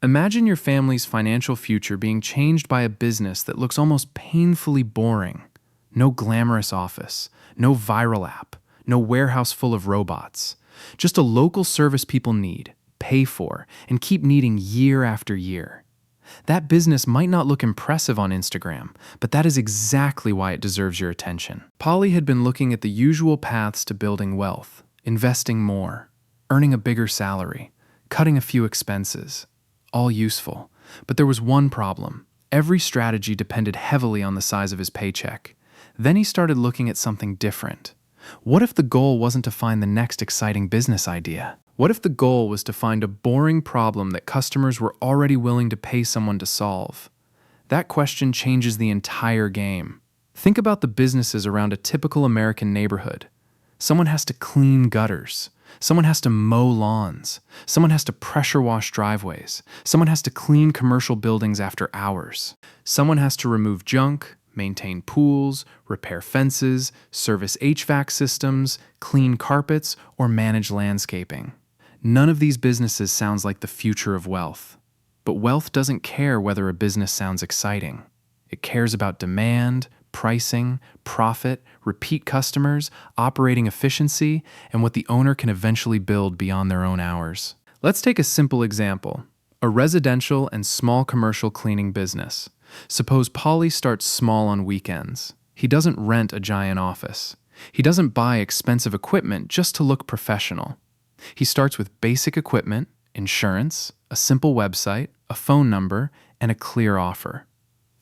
Imagine your family's financial future being changed by a business that looks almost painfully boring. No glamorous office, no viral app, no warehouse full of robots. Just a local service people need, pay for, and keep needing year after year. That business might not look impressive on Instagram, but that is exactly why it deserves your attention. Polly had been looking at the usual paths to building wealth, investing more, earning a bigger salary, cutting a few expenses. All useful, but there was one problem. Every strategy depended heavily on the size of his paycheck. Then he started looking at something different. What if the goal wasn't to find the next exciting business idea? What if the goal was to find a boring problem that customers were already willing to pay someone to solve? That question changes the entire game. Think about the businesses around a typical American neighborhood. Someone has to clean gutters. Someone has to mow lawns. Someone has to pressure wash driveways. Someone has to clean commercial buildings after hours. Someone has to remove junk, maintain pools, repair fences, service HVAC systems, clean carpets, or manage landscaping. None of these businesses sounds like the future of wealth. But wealth doesn't care whether a business sounds exciting. It cares about demand, pricing, profit, repeat customers, operating efficiency, and what the owner can eventually build beyond their own hours. Let's take a simple example, a residential and small commercial cleaning business. Suppose Polly starts small on weekends. He doesn't rent a giant office. He doesn't buy expensive equipment just to look professional. He starts with basic equipment, insurance, a simple website, a phone number, and a clear offer.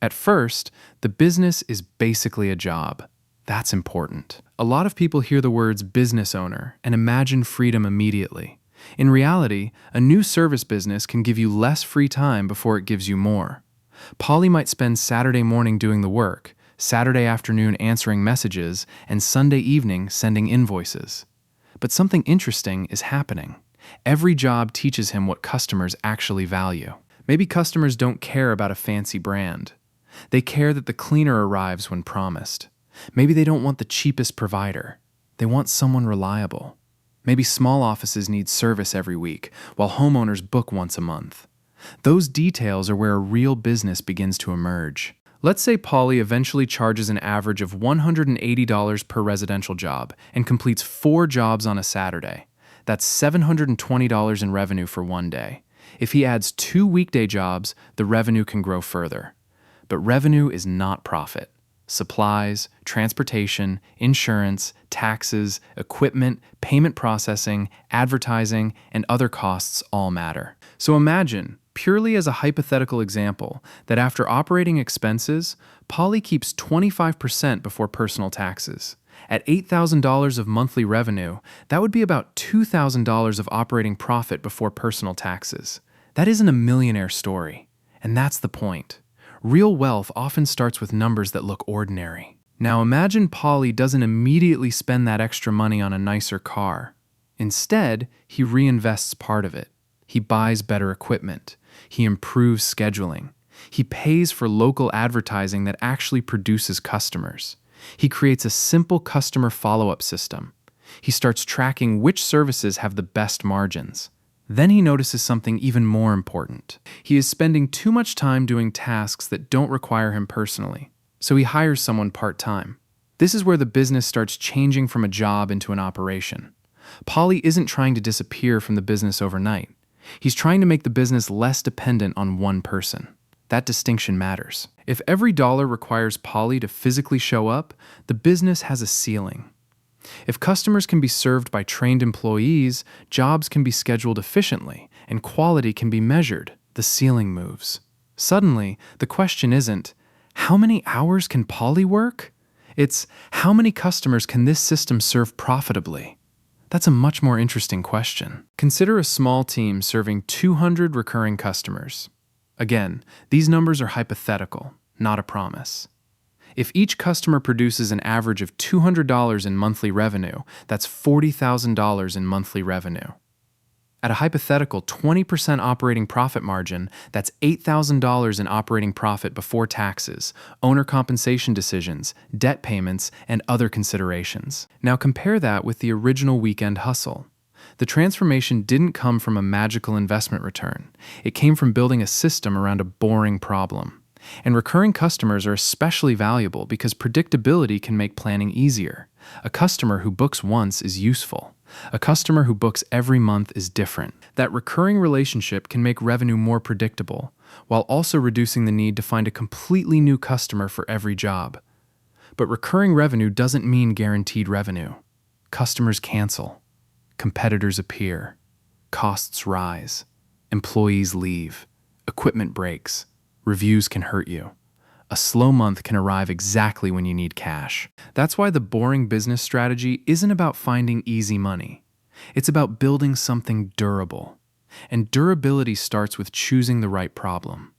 At first, the business is basically a job. That's important. A lot of people hear the words business owner and imagine freedom immediately. In reality, a new service business can give you less free time before it gives you more. Polly might spend Saturday morning doing the work, Saturday afternoon answering messages, and Sunday evening sending invoices. But something interesting is happening. Every job teaches him what customers actually value. Maybe customers don't care about a fancy brand. They care that the cleaner arrives when promised. Maybe they don't want the cheapest provider. They want someone reliable. Maybe small offices need service every week, while homeowners book once a month. Those details are where a real business begins to emerge. Let's say Polly eventually charges an average of $180 per residential job and completes 4 jobs on a Saturday. That's $720 in revenue for one day. If he adds 2 weekday jobs, the revenue can grow further. But revenue is not profit. Supplies, transportation, insurance, taxes, equipment, payment processing, advertising, and other costs all matter. So imagine, purely as a hypothetical example, that after operating expenses, Polly keeps 25% before personal taxes. At $8,000 of monthly revenue, that would be about $2,000 of operating profit before personal taxes. That isn't a millionaire story, and that's the point. Real wealth often starts with numbers that look ordinary. Now imagine Polly doesn't immediately spend that extra money on a nicer car. Instead, he reinvests part of it. He buys better equipment. He improves scheduling. He pays for local advertising that actually produces customers. He creates a simple customer follow-up system. He starts tracking which services have the best margins. Then he notices something even more important. He is spending too much time doing tasks that don't require him personally, so he hires someone part-time. This is where the business starts changing from a job into an operation. Polly isn't trying to disappear from the business overnight. He's trying to make the business less dependent on one person. That distinction matters. If every dollar requires Polly to physically show up, the business has a ceiling. If customers can be served by trained employees, jobs can be scheduled efficiently, and quality can be measured, the ceiling moves. Suddenly, the question isn't, how many hours can Polly work? It's, how many customers can this system serve profitably? That's a much more interesting question. Consider a small team serving 200 recurring customers. Again, these numbers are hypothetical, not a promise. If each customer produces an average of $200 in monthly revenue, that's $40,000 in monthly revenue. At a hypothetical 20% operating profit margin, that's $8,000 in operating profit before taxes, owner compensation decisions, debt payments, and other considerations. Now compare that with the original weekend hustle. The transformation didn't come from a magical investment return. It came from building a system around a boring problem. And recurring customers are especially valuable because predictability can make planning easier. A customer who books once is useful. A customer who books every month is different. That recurring relationship can make revenue more predictable, while also reducing the need to find a completely new customer for every job. But recurring revenue doesn't mean guaranteed revenue. Customers cancel. Competitors appear. Costs rise. Employees leave. Equipment breaks. Reviews can hurt you. A slow month can arrive exactly when you need cash. That's why the boring business strategy isn't about finding easy money. It's about building something durable. And durability starts with choosing the right problem.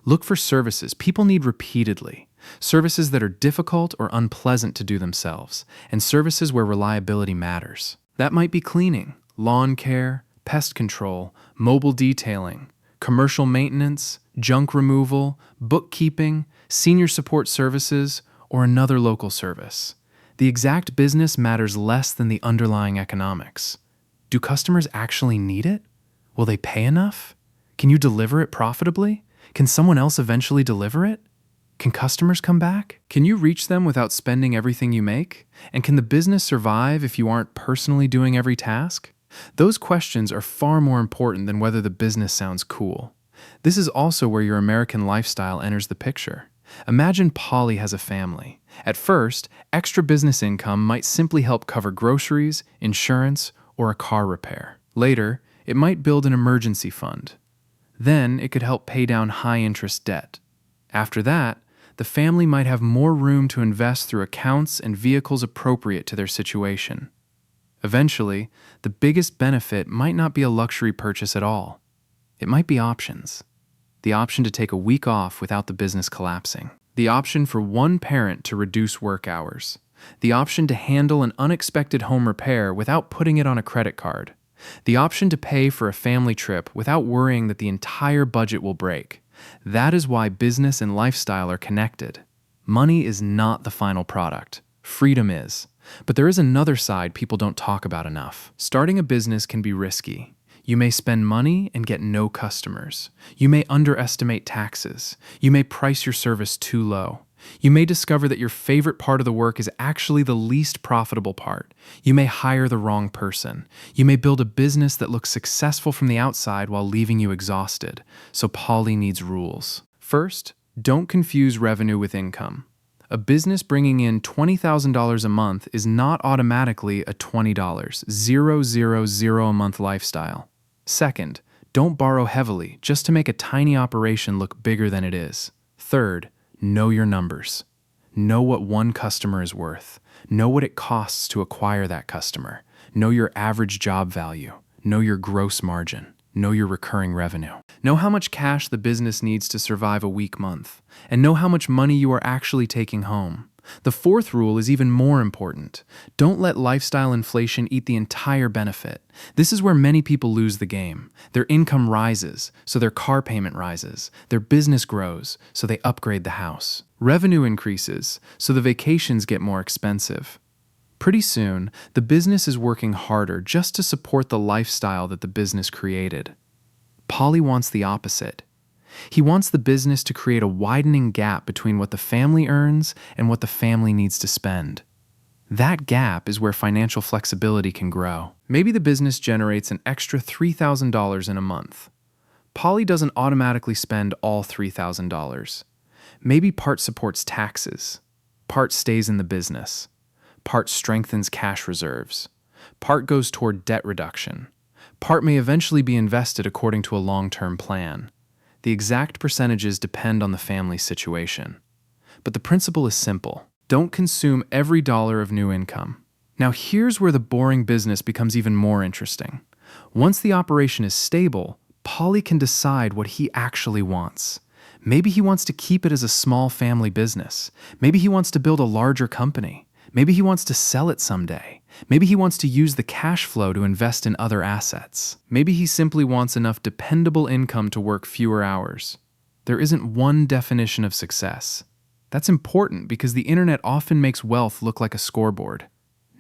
Look for services people need repeatedly, services that are difficult or unpleasant to do themselves, and services where reliability matters. That might be cleaning, lawn care, pest control, mobile detailing, commercial maintenance, junk removal, bookkeeping, senior support services, or another local service. The exact business matters less than the underlying economics. Do customers actually need it? Will they pay enough? Can you deliver it profitably? Can someone else eventually deliver it? Can customers come back? Can you reach them without spending everything you make? And can the business survive if you aren't personally doing every task? Those questions are far more important than whether the business sounds cool. This is also where your American lifestyle enters the picture. Imagine Polly has a family. At first, extra business income might simply help cover groceries, insurance, or a car repair. Later, it might build an emergency fund. Then, it could help pay down high-interest debt. After that, the family might have more room to invest through accounts and vehicles appropriate to their situation. Eventually, the biggest benefit might not be a luxury purchase at all. It might be options. The option to take a week off without the business collapsing. The option for one parent to reduce work hours. The option to handle an unexpected home repair without putting it on a credit card. The option to pay for a family trip without worrying that the entire budget will break. That is why business and lifestyle are connected. Money is not the final product. Freedom is. But there is another side people don't talk about enough. Starting a business can be risky. You may spend money and get no customers. You may underestimate taxes. You may price your service too low. You may discover that your favorite part of the work is actually the least profitable part. You may hire the wrong person. You may build a business that looks successful from the outside while leaving you exhausted. So Polly needs rules. First, don't confuse revenue with income. A business bringing in $20,000 a month is not automatically a $20,000 a month lifestyle. Second, don't borrow heavily just to make a tiny operation look bigger than it is. Third, know your numbers. Know what one customer is worth. Know what it costs to acquire that customer. Know your average job value. Know your gross margin. Know your recurring revenue. Know how much cash the business needs to survive a weak month. And know how much money you are actually taking home. The fourth rule is even more important. Don't let lifestyle inflation eat the entire benefit. This is where many people lose the game. Their income rises, so their car payment rises. Their business grows, so they upgrade the house. Revenue increases, so the vacations get more expensive. Pretty soon, the business is working harder just to support the lifestyle that the business created. Polly wants the opposite. He wants the business to create a widening gap between what the family earns and what the family needs to spend. That gap is where financial flexibility can grow. Maybe the business generates an extra $3,000 in a month. Polly doesn't automatically spend all $3,000. Maybe part supports taxes, part stays in the business, part strengthens cash reserves, part goes toward debt reduction, part may eventually be invested according to a long-term plan. The exact percentages depend on the family's situation. But the principle is simple. Don't consume every dollar of new income. Now here's where the boring business becomes even more interesting. Once the operation is stable, Polly can decide what he actually wants. Maybe he wants to keep it as a small family business. Maybe he wants to build a larger company. Maybe he wants to sell it someday. Maybe he wants to use the cash flow to invest in other assets. Maybe he simply wants enough dependable income to work fewer hours. There isn't one definition of success. That's important because the internet often makes wealth look like a scoreboard.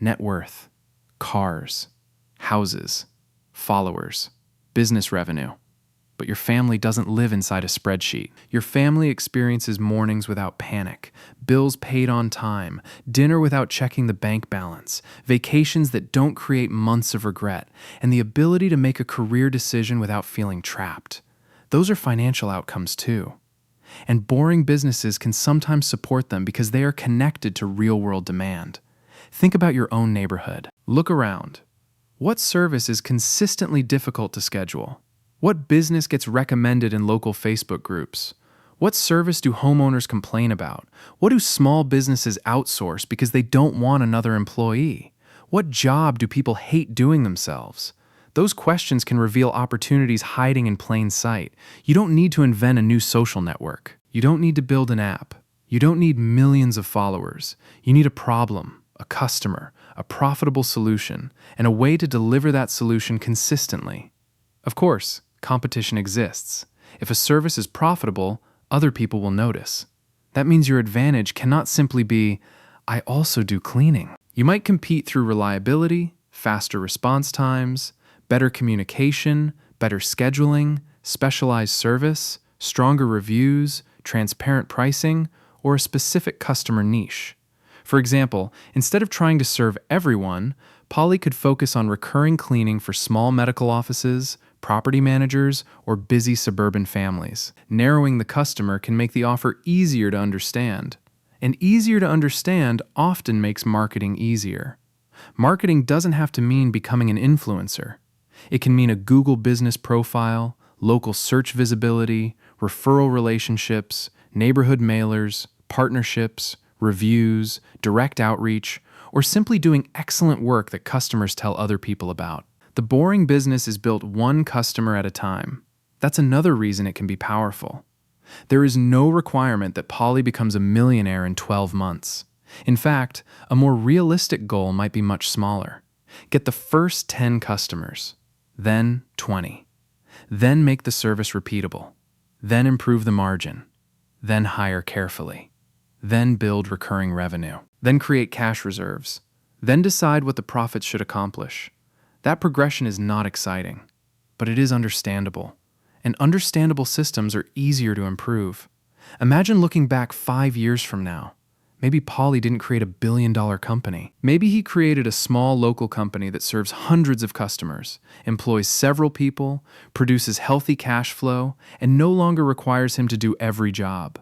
Net worth, cars, houses, followers, business revenue. But your family doesn't live inside a spreadsheet. Your family experiences mornings without panic, bills paid on time, dinner without checking the bank balance, vacations that don't create months of regret, and the ability to make a career decision without feeling trapped. Those are financial outcomes too. And boring businesses can sometimes support them because they are connected to real-world demand. Think about your own neighborhood. Look around. What service is consistently difficult to schedule? What business gets recommended in local Facebook groups? What service do homeowners complain about? What do small businesses outsource because they don't want another employee? What job do people hate doing themselves? Those questions can reveal opportunities hiding in plain sight. You don't need to invent a new social network. You don't need to build an app. You don't need millions of followers. You need a problem, a customer, a profitable solution, and a way to deliver that solution consistently. Of course, competition exists. If a service is profitable, other people will notice. That means your advantage cannot simply be, I also do cleaning. You might compete through reliability, faster response times, better communication, better scheduling, specialized service, stronger reviews, transparent pricing, or a specific customer niche. For example, instead of trying to serve everyone, Polly could focus on recurring cleaning for small medical offices, property managers, or busy suburban families. Narrowing the customer can make the offer easier to understand. And easier to understand often makes marketing easier. Marketing doesn't have to mean becoming an influencer. It can mean a Google business profile, local search visibility, referral relationships, neighborhood mailers, partnerships, reviews, direct outreach, or simply doing excellent work that customers tell other people about. The boring business is built one customer at a time. That's another reason it can be powerful. There is no requirement that Polly becomes a millionaire in 12 months. In fact, a more realistic goal might be much smaller. Get the first 10 customers, then 20. Then make the service repeatable. Then improve the margin. Then hire carefully. Then build recurring revenue. Then create cash reserves. Then decide what the profits should accomplish. That progression is not exciting, but it is understandable. And understandable systems are easier to improve. Imagine looking back 5 years from now. Maybe Polly didn't create a billion-dollar company. Maybe he created a small local company that serves hundreds of customers, employs several people, produces healthy cash flow, and no longer requires him to do every job.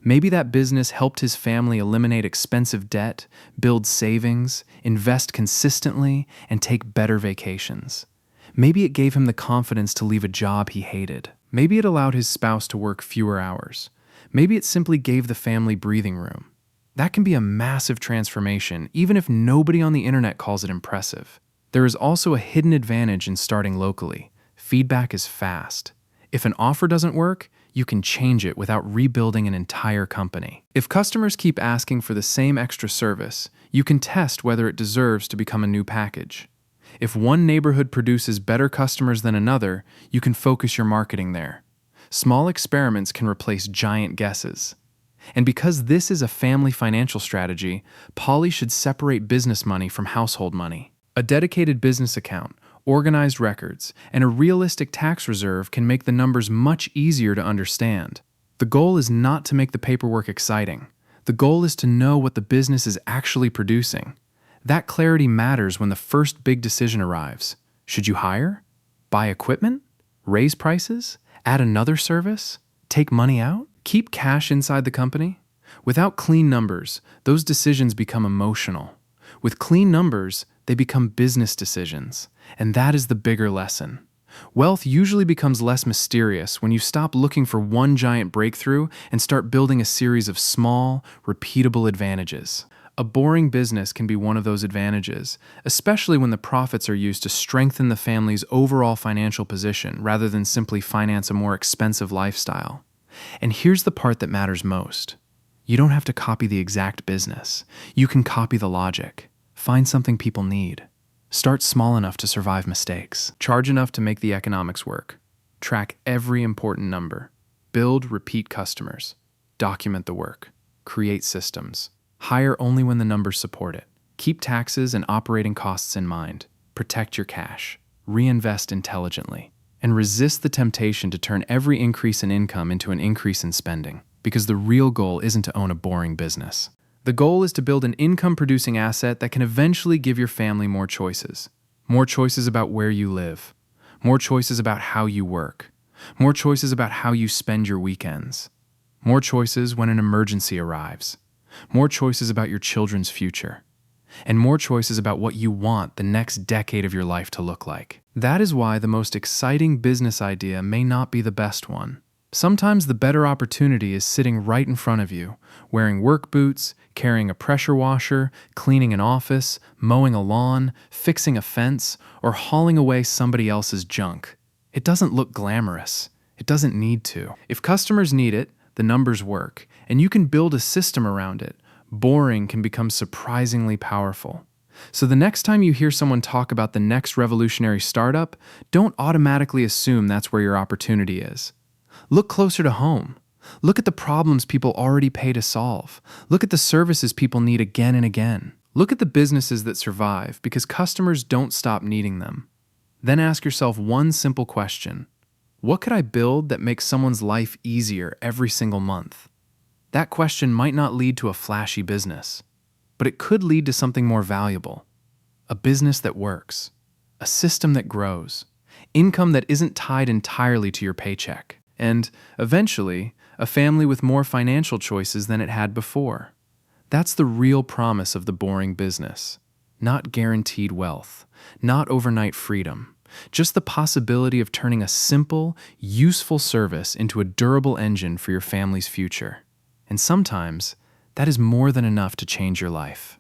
Maybe that business helped his family eliminate expensive debt, build savings, invest consistently, and take better vacations. Maybe it gave him the confidence to leave a job he hated. Maybe it allowed his spouse to work fewer hours. Maybe it simply gave the family breathing room. That can be a massive transformation, even if nobody on the internet calls it impressive. There is also a hidden advantage in starting locally. Feedback is fast. If an offer doesn't work, you can change it without rebuilding an entire company. If customers keep asking for the same extra service, you can test whether it deserves to become a new package. If one neighborhood produces better customers than another, you can focus your marketing there. Small experiments can replace giant guesses. And because this is a family financial strategy, Polly should separate business money from household money. A dedicated business account, organized records, and a realistic tax reserve can make the numbers much easier to understand. The goal is not to make the paperwork exciting. The goal is to know what the business is actually producing. That clarity matters when the first big decision arrives. Should you hire? Buy equipment? Raise prices? Add another service? Take money out? Keep cash inside the company? Without clean numbers, those decisions become emotional. With clean numbers, they become business decisions. And that is the bigger lesson. Wealth usually becomes less mysterious when you stop looking for one giant breakthrough and start building a series of small, repeatable advantages. A boring business can be one of those advantages, especially when the profits are used to strengthen the family's overall financial position rather than simply finance a more expensive lifestyle. And here's the part that matters most. You don't have to copy the exact business. You can copy the logic. Find something people need. Start small enough to survive mistakes. Charge enough to make the economics work. Track every important number. Build repeat customers. Document the work. Create systems. Hire only when the numbers support it. Keep taxes and operating costs in mind. Protect your cash. reinvest intelligently, and resist the temptation to turn every increase in income into an increase in spending, because the real goal isn't to own a boring business. The goal is to build an income-producing asset that can eventually give your family more choices. More choices about where you live. More choices about how you work. More choices about how you spend your weekends. More choices when an emergency arrives. More choices about your children's future. And more choices about what you want the next decade of your life to look like. That is why the most exciting business idea may not be the best one. Sometimes the better opportunity is sitting right in front of you, wearing work boots, carrying a pressure washer, cleaning an office, mowing a lawn, fixing a fence, or hauling away somebody else's junk. It doesn't look glamorous. It doesn't need to. If customers need it, the numbers work, and you can build a system around it. Boring can become surprisingly powerful. So the next time you hear someone talk about the next revolutionary startup, don't automatically assume that's where your opportunity is. Look closer to home. Look at the problems people already pay to solve. Look at the services people need again and again. Look at the businesses that survive because customers don't stop needing them. Then ask yourself one simple question. What could I build that makes someone's life easier every single month? That question might not lead to a flashy business, but it could lead to something more valuable. A business that works. A system that grows. Income that isn't tied entirely to your paycheck. And, eventually, a family with more financial choices than it had before. That's the real promise of the boring business. Not guaranteed wealth. Not overnight freedom. Just the possibility of turning a simple, useful service into a durable engine for your family's future. And sometimes, that is more than enough to change your life.